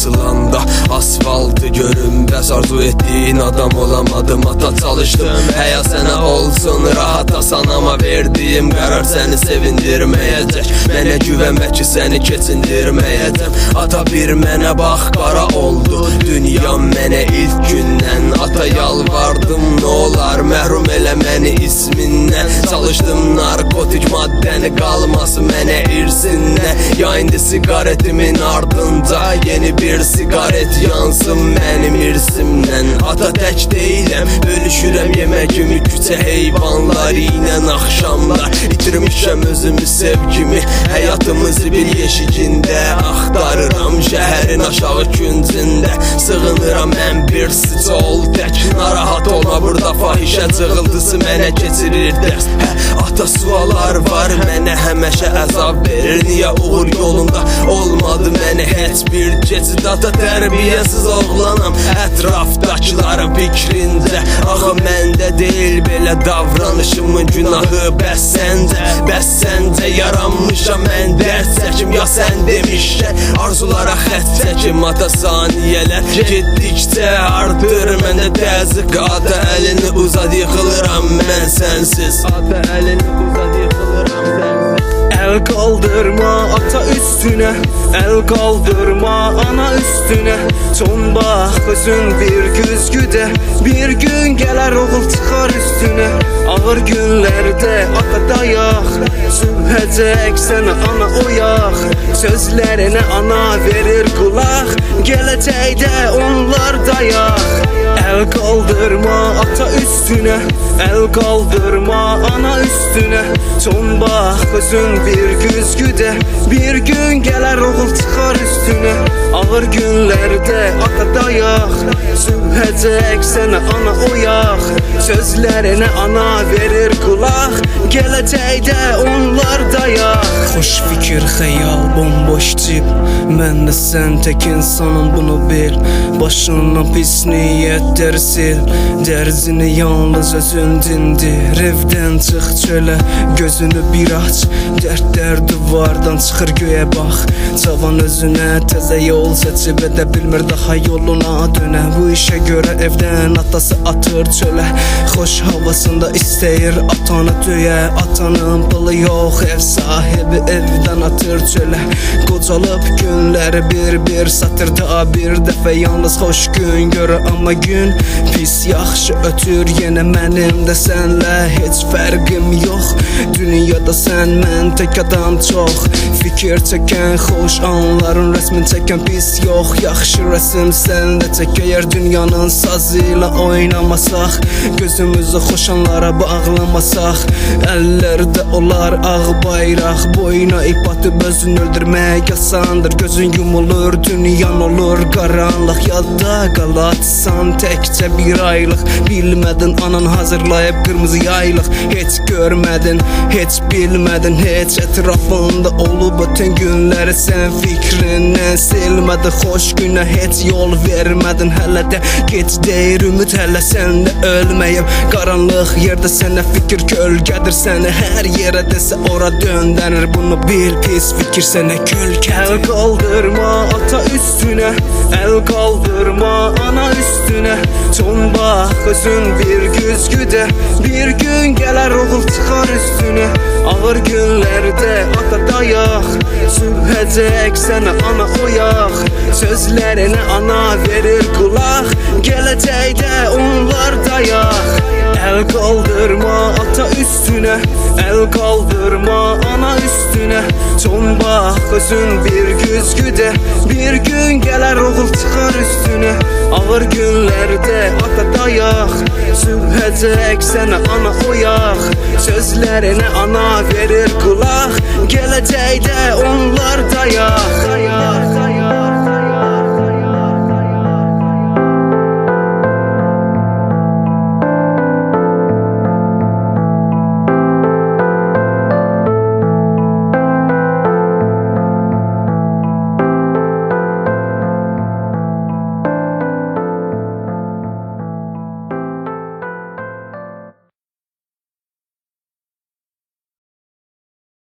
açılanda asfaltı görünməz arzu etdiyin adam olamadım. Ata çalışdım həya sənə olsun rahat asan, ama verdiyim qərar səni sevindirməyəcək. Mənə güvənmə ki səni keçindirməyəcəm. Ata bir mənə bax qara oldu dünyam mənə ilk gündən. Ata yalvardım nə olar məhrum elə məni ismindən. Çalışdım narkotik maddəni qalmasın mənə irsindən. Ya indi sigaretimin ardında yeni bir sigaret yansın mənim irsimdən. Ata tək deyiləm, bölüşürəm yeməkimi küçə heyvanlar ilə axşamlar. İtirmişəm özümü sevgimi, həyatımızı bir yeşikində axtarıram şəhərin aşağı küncündə. Sığınıram mən bir stol tək, narahat olma burada fahişə cığıltısı mənə keçirir dərs. Ata sualar var mənə həməşə əzab verir, niyə uğur yolunda olmadı mənə heç bir keçid. Ata tərbiyəsiz oğlanam ətrafdakıların fikrində, axı məndə deyil belə davranışımın günahı. Bəs səncə yaranmışam mən dərd çəkim, ya sən demişsən arzulara xət çəkim. Ata saniyələr getdikcə artır məndə təzyiq. Ata əlini uzad yıxılıram mən sənsiz. Ata əlini uzad yıxılıram sənsiz. El kaldırma ata üstüne, el kaldırma ana üstüne. Son bak özün bir güzgüde, bir gün gelir oğul çıkar üstüne. Ağır günlerde ata dayak, sürhecek sana ana oyak. Sözlerine ana verir kulak, gelecekte onlar dayak. El kaldırma ata üstüne, el kaldırma ana üstüne. Son bak özün bir güzgüde, bir gün gelir oğul çıkar üstüne. Ağır günlerde ata dayak, sürhecek sana ana oyak. Sözlerine ana verir kulak, gelecekte onlar dayak. Hoş fikir, hayal, bomboş cip. Ben de sen tek insanım bunu bil. Başına pis niyetleri sil. Derzini yalnız özün dindir. Evden çık çöle, gözünü bir aç. Dertler duvardan çıxır göğe bax. Cavan özünə təzə yol seçib edə bilmir daha yoluna dönə. Bu işə görə evdən atası atır çölə. Xoş havasında istəyir atanı döyə. Atanın pılı yox, ev sahibi evdən atır çölə. Qocalıb günləri bir satırda bir dəfə yalnız xoş gün görə. Amma gün pis yaxşı ötür yenə mənim də sənlə heç fərqim yox. Dünyada sən mən tek adam çox. Fikir çəkən xoş anların resmin çəkən pis yox. Yaxşı rəsm səndə çək əgər dünyanın sazı ilə oynamasaq. Gözümüzü xoş anlara bağlamasaq. Əllərdə olar ağ bayraq, boyuna ip atıb özün öldürmək asandır. Gözün yumulur, dünyan olur qaranlıq. Yadda qalatsan təkcə bir aylıq. Bilmədin anan hazırlayıb qırmızı yaylıq. Heç görmədin, heç bilmədin, heç ətrafında olub ötən günləri sən fikrindən silmədin. Xoş günə heç yol vermədin, hələ də geç deyir ümid, hələ sən də ölməyib. Qaranlıq yerdə sənə fikir kölgədir, səni hər yerə desə ora döndənir. Bunu bil, pis fikir sənə kölgədir. El kaldırma ata üstüne, el kaldırma ana üstüne. Son bak özün bir güzgüde, bir gün gelir oğul çıkar üstüne. Ağır günlerde ata dayak, sürhecek sana ana oyak. Sözlerine ana verir kulak, gelecekte onlar dayak. El kaldırma ata üstüne, el kaldırma ana üstüne. Son bak özün bir güzgüde, bir gün gelir oğul çıkar üstüne. Ağır günlerde ata dayak, sürhecek sana ana oyak. Sözlerine ana verir kulak, gelecekte onlar dayak.